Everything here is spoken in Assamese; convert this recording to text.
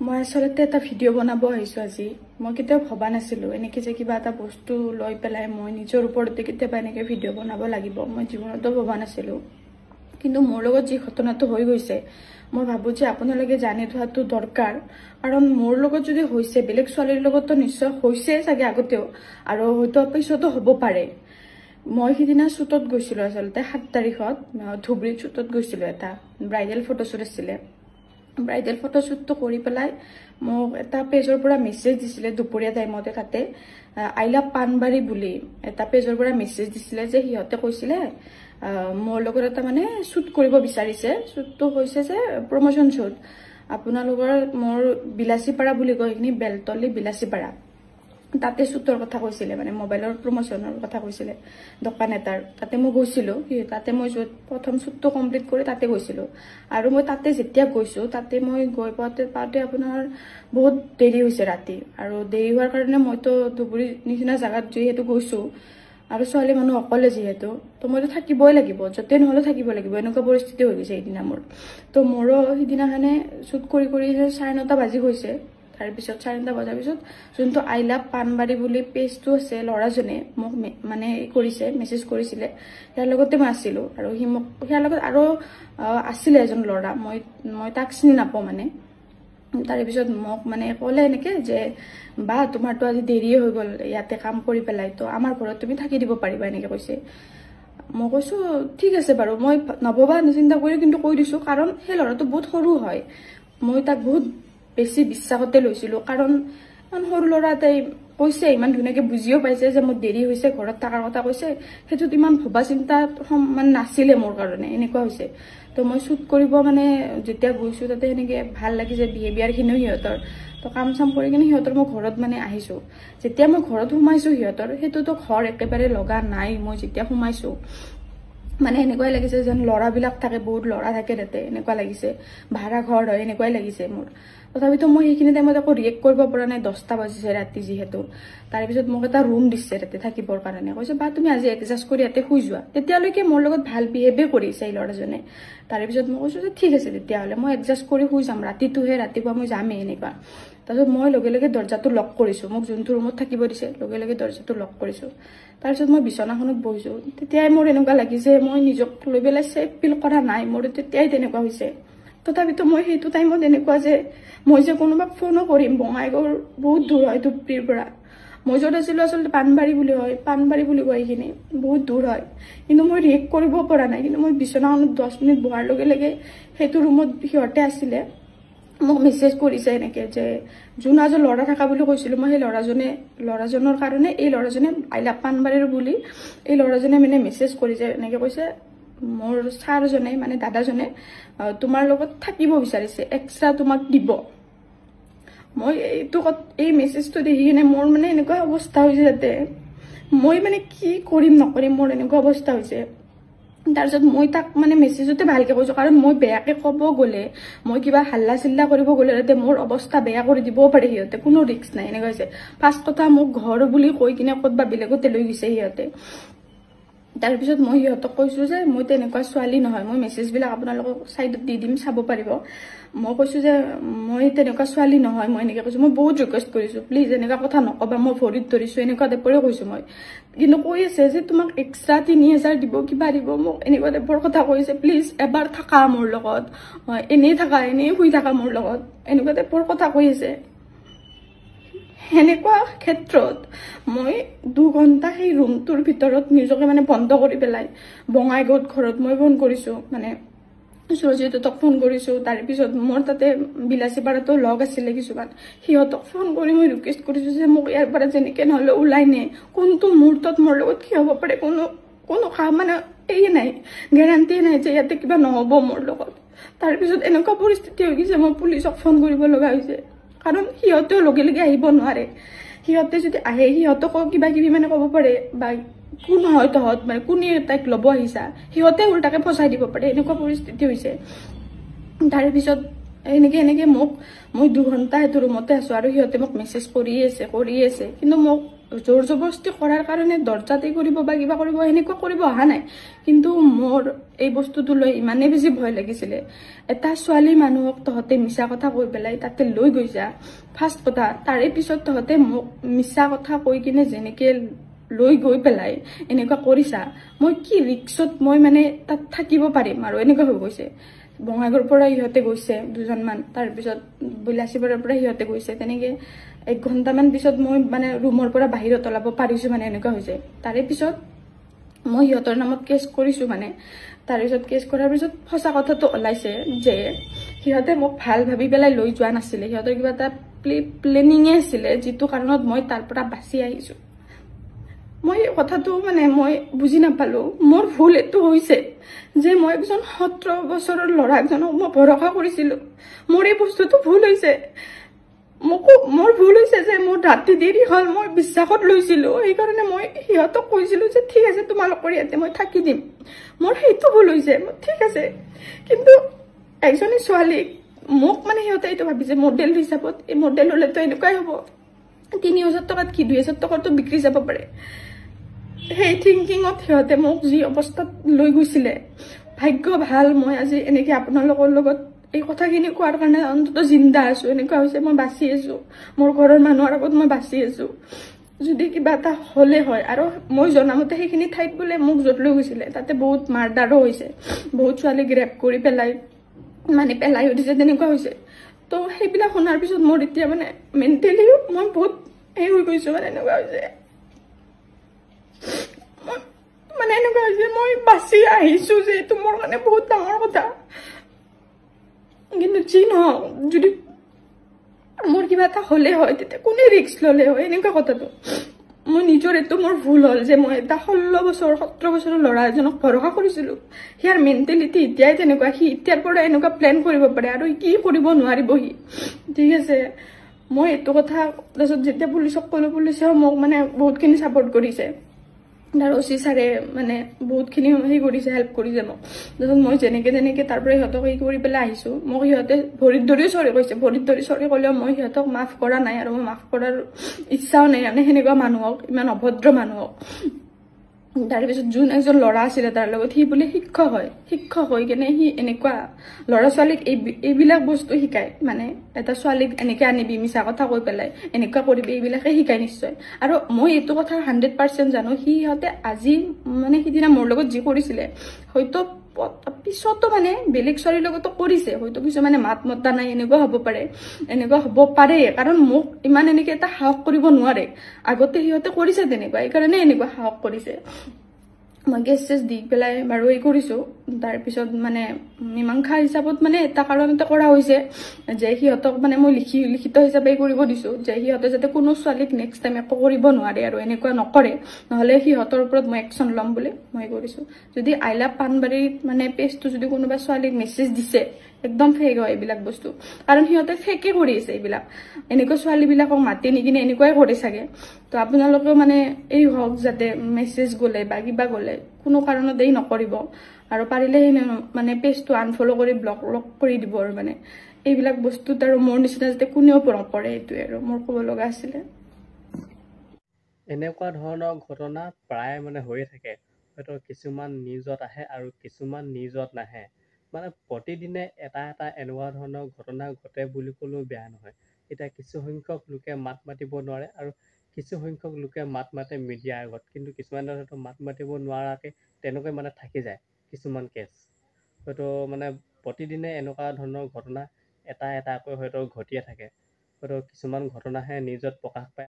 মই আসলতে এটা ভিডিও বনাব আহিছো আজি মই কেতিয়াও ভবা নাছিলো এনেকে যে কিবা এটা বস্তু লৈ পেলাই মই নিজৰ ওপৰতে কেতিয়াবা এনেকে ভিডিও বনাব লাগিব মই জীৱনতো ভবা নাছিলো কিন্তু মোৰ লগত যি ঘটনাটো হৈ গৈছে মই ভাবো যে আপোনালোকে জানি থোৱাটো দৰকাৰ কাৰণ মোৰ লগত যদি হৈছে বেলেগ ছোৱালীৰ লগততো নিশ্চয় হৈছে চাগে আগতেও আৰু হয়তো পিছতো হ'ব পাৰে মই সিদিনা শ্বুটত গৈছিলো আসলতে 7 তাৰিখত ধুবুৰী শ্বুটত গৈছিলো এটা ব্ৰাইডাল ফটোশ্বুট আছিল ব্ৰাইডাল ফটোশ্বুট তো কৰি পেলাই মোক এটা পেজৰ পৰা মেছেজ দিছিলে দুপৰীয়া টাইমতে তাতে আই লাভ পানবাৰী বুলি এটা পেজৰ পৰা মেছেজ দিছিলে যে হিহতে কৈছিলে মোৰ লগত এটা মানে শ্বুট কৰিব বিচাৰিছে শ্বুটটো হৈছে যে প্ৰমোশন শ্বুট আপোনালোকৰ মোৰ বিলাসীপাৰা বুলি কয় কিনি বেলতলি বিলাসীপাৰা তাতে শ্বুটৰ কথা কৈছিলে মানে মোবাইলৰ প্ৰমোশনৰ কথা কৈছিলে দোকান এটাৰ তাতে মই গৈছিলো তাতে মই প্ৰথম শ্বুটটো কমপ্লিট কৰি তাতে গৈছিলো আৰু মই তাতে যেতিয়া গৈছো তাতে মই গৈ পাওঁতে আপোনাৰ বহুত দেৰি হৈছে ৰাতি আৰু দেৰি হোৱাৰ কাৰণে মইতো ধুবুৰী নিচিনা জাগাত যিহেতু গৈছো আৰু ছোৱালী মানুহ অকলে যিহেতু তো মইতো থাকিবই লাগিব যতে নহলে থাকিব লাগিব এনেকুৱা পৰিস্থিতি হৈ গৈছে এইদিনা মোৰ তো মোৰো সিদিনাখনে শ্বুট কৰি 9:30 বাজি গৈছে তাৰ পিছত 9:30 বজাৰ পিছত যোনটো আই লাভ পানবাৰী বুলি পেজটো আছে লৰাজনে মোক মানে কৰিছে মেছেজ কৰিছিলে ইয়াৰ লগতে মই আছিলো আৰু হি মোক ইয়াৰ লগত আৰু আছিলে এজন লৰা মই তাক চিনি নাপাও মানে তাৰ পিছত মোক মানে ক'লে এনেকে যে বা তোমাৰটো আজি দেৰি হৈ গল ইয়াতে কাম কৰি পেলাই তো আমাৰ ঘৰত তুমি থাকি দিব পাৰিবা এনেকে কৈছে মই কৈছো ঠিক আছে বাৰু মই নভবা নিচিন্তা কৰি কিন্তু কৈ দিছো কাৰণ সেই লৰাটো বহুত সৰু হয় মই তাক বহুত বেছি বিশ্বাসতে লৈছিলো কাৰণ সৰু লৰা এটাই কৈছে ইমান ধুনীয়াকে বুজিও পাইছে যে মোৰ দেৰি হৈছে ঘৰত থাকাৰ কথা কৈছে হেতুত ইমান ভবা চিন্তা মানে নাছিলে মোৰ কাৰণে এনেকুৱা হৈছে তো মই শ্বুট কৰিব মানে যেতিয়া গৈছো তাতে এনেকে ভাল লাগিছে বিহেভিয়াৰ খিনিও হিহঁতৰ তো কাম চাম কৰি কিনে হিহঁতৰ মই ঘৰত মানে আহিছো যেতিয়া মই ঘৰত সোমাইছো হিহঁতৰ হেতুতো ঘৰ একেবাৰে লগা নাই মই যেতিয়া সোমাইছো মানে এনেকুৱাই লাগিছে যেন লৰাবিলাক থাকে বহুত লৰা থাকে তাতে এনেকুৱা লাগিছে ভাড়া ঘৰ হয় এনেকুৱাই লাগিছে মোৰ তথাপিতো মই এইখিনি টাইমত আকৌ ৰিয়েক্ট কৰিব পৰা নাই 10টা বাজিছে ৰাতি যিহেতু তাৰ পিছত মোক এটা ৰুম দিছে তাতে থাকিবৰ কাৰণে কৈছে বা তুমি আজি এডজাষ্ট কৰি ইয়াতে শুই যোৱা তেতিয়ালৈকে মোৰ লগত ভাল বিহেভে কৰিছে এই লৰাজনে তাৰ পিছত মই কৈছো যে ঠিক আছে তেতিয়াহলে মই এডজাষ্ট কৰি শুই যাম ৰাতিটোহে ৰাতিপুৱা মই যামেই এনেকুৱা তাৰপিছত মই লগে লগে দৰ্জাটো লক কৰিছো মোক যোনটো ৰুমত থাকিব দিছে লগে লগে দৰ্জাটো লক কৰিছো তাৰপিছত মই বিছনাখনত বহিছো তেতিয়াই মোৰ এনেকুৱা লাগিছে মই নিজক লৈ পেলাই সেফ ফিল কৰা নাই মোৰ তেতিয়াই তেনেকুৱা হৈছে তথাপিতো মই সেইটো টাইমত এনেকুৱা যে মই যে কোনোবাক ফোনো কৰিম বঙাইগাঁৱৰ বহুত দূৰ হয় ধুবুৰীৰ পৰা মই য'ত আছিলো আসলে পানবাৰী বুলি কয় এইখিনি বহুত দূৰ হয় কিন্তু মই ৰিয়েক্ট কৰিব পৰা নাই কিন্তু মই বিছনাখনত 10 মিনিট বহাৰ লগে লগে সেইটো ৰুমত সিহঁতে আছিলে মোক মেছেজ কৰিছে এনেকে যে যোন আজি লৰা থাকা বুলি কৈছিলো মই সেই লৰাজনৰ কাৰণে এই লৰাজনে আই লাভ পানবাৰীৰ বুলি এই লৰাজনে মানে মেছেজ কৰিছে এনেকে কৈছে মোৰ ছাৰজনে মানে দাদাজনে তোমাৰ লগত থাকিব বিচাৰিছে এক্সট্ৰা তোমাক দিব মই এইটো এই মেছেজটো দেখি কিনে মোৰ মানে এনেকুৱা অৱস্থা হৈছে যাতে মই মানে কি কৰিম নকৰিম মোৰ এনেকুৱা অৱস্থা হৈছে তাৰপিছত মই তাক মানে মেছেজতে ভালকে কৈছো কাৰণ মই বেয়াকে ক'ব গ'লে মই কিবা হাল্লা চিল্লা কৰিব গ'লে তাতে মোৰ অৱস্থা বেয়া কৰি দিবও পাৰে সিহঁতে কোনো ৰিস্ক নাই এনেকুৱা হৈছে ফাৰ্ষ্ট কথা মোক ঘৰ বুলি কৈ কিনে ক'তবা বেলেগতে লৈ গৈছে সিহঁতে তাৰ পিছত মই সিহঁতক কৈছো যে মই তেনেকুৱা ছোৱালী নহয় মই মেছেজ বিলাক আপোনালোকক সাইডত দি দিম চাব পাৰিব মই কৈছো যে মই তেনেকুৱা ছোৱালী নহয় মই এনেকৈ কৈছো মই বহুত ৰিকুৱেষ্ট কৰিছো প্লিজ এনেকুৱা কথা নকবা মই ভৰিত ধৰিছো এনেকুৱা টাইপৰে কৈছো মই কিন্তু কৈ আছে যে তোমাক এক্সট্ৰা 3000 দিব কিবা দিব মোক এনেকুৱা টাইপৰ কথা কৈছে প্লিজ এবাৰ থাকা মোৰ লগত এনেই থাকা এনেই শুই থাকা মোৰ লগত এনেকুৱা টাইপৰ কথা কৈ আছে হেনেকুৱা ক্ষেত্ৰত মই 2 ঘণ্টা সেই ৰুমটোৰ ভিতৰত নিজকে মানে বন্ধ কৰি পেলাই বঙাইগাঁৱত ঘৰত মই ফোন কৰিছো মানে সুৰজিতক ফোন কৰিছো তাৰ পিছত মোৰ তাতে বিলাসীপাৰাতো লগ আছিলে কিছুমান সিহঁতক ফোন কৰি মই ৰিকুৱেষ্ট কৰিছো যে মোক ইয়াৰ পৰা যেনেকে নহলে ওলাই নে কোনটো মুহূৰ্তত মোৰ লগত কি হ'ব পাৰে কোনো মানে এই নাই গ্যাৰান্টি নাই যে ইয়াতে কিবা নহব মোৰ লগত তাৰ পিছত এনেকুৱা পৰিস্থিতি হৈ গৈছে মই পুলিচক ফোন কৰিব লগা হৈছে কাৰণ সিহঁতেও লগে লগে আহিব নোৱাৰে সিহঁতে যদি আহে সিহঁতকো কিবা কিবি মানে ক'ব পাৰে বা কোন হয় তহঁত মানে কোনে তাইক ল'ব আহিছা সিহঁতে উল্টাকে ফচাই দিব পাৰে এনেকুৱা পৰিস্থিতি হৈছে তাৰ পিছত এনেকে মোক মই 2 ঘণ্টা সেইটো ৰুমতে আছো আৰু সিহঁতে মোক মেছেজ কৰি আছে কিন্তু মোক জোৰ জবৰদস্তি কৰাৰ কাৰণে দৰ্জাতে কৰিব বা কিবা কৰিব এনেকুৱা কৰিব অহা নাই কিন্তু মোৰ এই বস্তুটো লৈ ইমানেই বেছি ভয় লাগিছিলে এটা ছোৱালী মানুহক তহঁতে মিছা কথা কৈ পেলাই তাতে লৈ গৈছা ফাৰ্ষ্ট কথা তাৰে পিছত তহঁতে মোক মিছা কথা কৈ কিনে যেনেকে লৈ গৈ পেলাই এনেকুৱা কৰিছা মই কি ৰিক্সত মই মানে তাত থাকিব পাৰিম আৰু এনেকুৱা হৈ গৈছে বঙাইগাঁৱৰ পৰা ইহঁতে গৈছে দুজনমান তাৰপিছত বিলাসীপাৰাৰ পৰা সিহঁতে গৈছে তেনেকে 1 ঘণ্টামান পিছত মই মানে ৰুমৰ পৰা বাহিৰত ওলাব পাৰিছো মানে এনেকুৱা হৈছে তাৰে পিছত মই সিহঁতৰ নামত কেছ কৰিছো মানে তাৰপিছত কেছ কৰাৰ পিছত সঁচা কথাটো ওলাইছে যে সিহঁতে মোক ভাল ভাবি পেলাই লৈ যোৱা নাছিলে সিহঁতৰ কিবা এটা প্লেনিঙে আছিলে যিটো কাৰণত মই তাৰ পৰা বাচি আহিছো মই কথাটো মানে মই বুজি নাপালো মোৰ ভুল এটো হৈছে যে মই একজন 17 বছৰৰ ল'ৰা একজনক মই ভৰসা কৰিছিলো মোৰ এই বস্তুটো ভুল হৈছে মোৰ ভুল হৈছে যে মোৰ ৰাতি দেৰি হল মই বিশ্বাসত লৈছিলো এই কাৰণে মই সিহঁতক কৈছিলো যে ঠিক আছে তোমালোকৰ ইয়াতে মই থাকি দিম মোৰ সেইটো ভুল হৈছে ঠিক আছে কিন্তু একজনী ছোৱালী মোক মানে সিহঁতে এইটো ভাবিছে মডেল হিচাপত এই মডেল হলেতো এনেকুৱাই হ'ব 3000 টকাত কি 2000 টকাতো বিক্ৰী যাব পাৰে সেই থিংকিঙত সিহঁতে মোক যি অৱস্থাত লৈ গৈছিলে ভাগ্য ভাল মই আজি এনেকে আপোনালোকৰ লগত এই কথাখিনি কোৱাৰ কাৰণে অন্তত জিন্দা আছো এনেকুৱা হৈছে মই বাচি আছো মোৰ ঘৰৰ মানুহৰ আগত মই বাচি আছো যদি কিবা এটা হলে হয় আৰু মই জনামতে সেইখিনি ঠাইত বোলে মোক য'ত লৈ গৈছিলে তাতে বহুত মাৰ্ডাৰো হৈছে বহুত ছোৱালী গ্ৰেপ কৰি পেলাই মানে পেলাই উঠিছে তেনেকুৱা হৈছে তো সেইবিলাক শুনাৰ পিছত মোৰ এতিয়া মানে মেণ্টেলি মই বহুত এই হৈ গৈছো মানে এনেকুৱা হৈছে মানে এনেকুৱা হৈছে মই বাচি আহিছো যে এইটো মোৰ কাৰণে বহুত ডাঙৰ কথা কিন্তু যি নহওক যদি মোৰ কিবা এটা হলে হয় তেতিয়া কোনে ৰিক্স ললে হয় এনেকুৱা কথাটো মই নিজৰ এইটো মোৰ ভুল হল যে মই এটা 17 বছৰৰ ল'ৰা এজনক ভৰসা কৰিছিলো হিয়াৰ মেণ্টেলিটি এতিয়াই তেনেকুৱা সি এতিয়াৰ পৰা এনেকুৱা প্লেন কৰিব পাৰে আৰু কি কৰিব নোৱাৰিব সি ঠিক আছে মই এইটো কথা তাৰপিছত যেতিয়া পুলিচক ক'লো পুলিচেও মোক মানে বহুতখিনি ছাপোৰ্ট কৰিছে আৰু ওচি ছাৰে মানে বহুতখিনি হেৰি কৰিছে হেল্প কৰিছে মোক তাৰপিছত মই যেনেকে তাৰ পৰা সিহঁতক হেৰি কৰি পেলাই আহিছো মোক সিহঁতে ভৰিত ধৰি চৰি কৈছে ভৰিত ধৰি চৰি ক'লেও মই সিহঁতক মাফ কৰা নাই আৰু মই মাফ কৰাৰ ইচ্ছাও নাই মানে সেনেকুৱা মানুহক ইমান অভদ্ৰ মানুহক তাৰপিছত যোন এজন ল'ৰা আছিলে তাৰ লগত সি বোলে শিক্ষক হৈ কেনে সি এনেকুৱা ল'ৰা ছোৱালীক এইবিলাক বস্তু শিকায় মানে এটা ছোৱালীক এনেকে আনিবি মিছা কথা কৈ পেলাই এনেকুৱা কৰিবি এইবিলাকে শিকায় নিশ্চয় আৰু মই এইটো কথা 100% জানো সিহঁতে আজি মানে সিদিনা মোৰ লগত যি কৰিছিলে হয়তো পিছতো মানে বেলেগ ছোৱালীৰ লগতো কৰিছে হয়তো কিছুমানে মাত মতা নাই এনেকুৱা হ'ব পাৰে কাৰণ মোক ইমান এনেকে এটা সাহস কৰিব নোৱাৰে আগতে সিহঁতে কৰিছে তেনেকুৱা এই কাৰণে এনেকুৱা সাহস কৰিছে মই গেছ দি পেলাই বাৰু এই কৰিছো তাৰপিছত মানে মীমাংসা হিচাপত মানে এটা কাৰণতে কৰা হৈছে যে সিহঁতক মানে মই লিখিত হিচাপে কৰিব দিছো যে সিহঁতে যাতে কোনো ছোৱালীক নেক্সট টাইম একো কৰিব নোৱাৰে আৰু এনেকুৱা নকৰে নহলে সিহঁতৰ ওপৰত মই একচন ল'ম বুলি মই কৰিছো যদি আই লাভ পানবাৰীত মানে পেজটো যদি কোনোবা ছোৱালীক মেছেজ দিছে একদম ফেক হয় এইবিলাক বস্তু কাৰণ সিহঁতে ফেকে কৰি আছে এইবিলাক এনেকুৱা ছোৱালীবিলাকক মাতি নিকিনে এনেকুৱাই কৰে চাগে তো আপোনালোকেও মানে এই হওক যাতে মেছেজ গলে বা কিবা গলে কোনো কাৰণত এই নকৰিব আৰু পাৰিলে সেই মানে পেজটো আনফলো কৰি ব্লক কৰি দিব আৰু মানে এইবিলাক বস্তুত আৰু মোৰ নিচিনা যাতে কোনেও নপৰে এইটোৱে আৰু মোৰ ক'ব লগা আছিলে এনেকুৱা ধৰণৰ ঘটনা প্ৰায় মানে হৈয়ে থাকে হয়তো কিছুমান নিউজত আহে আৰু কিছুমান নিউজত নাহে মানে প্ৰতিদিনে এটা এনেকুৱা ধৰণৰ ঘটনা ঘটে বুলি ক'লেও বেয়া নহয় এতিয়া কিছু সংখ্যক লোকে মাত মাতিব নোৱাৰে আৰু কিছু সংখ্যক লোকে মাত মাতে মিডিয়াৰ আগত কিন্তু কিছুমানে হয়তো মাত মাতিব নোৱাৰাকে তেনেকৈ মানে থাকি যায় কিছুমান কেছ হয়তো মানে প্ৰতিদিনে এনেকুৱা ধৰণৰ ঘটনা এটাকৈ হয়তো ঘটিয়ে থাকে হয়তো কিছুমান ঘটনাহে নিউজত প্ৰকাশ পায়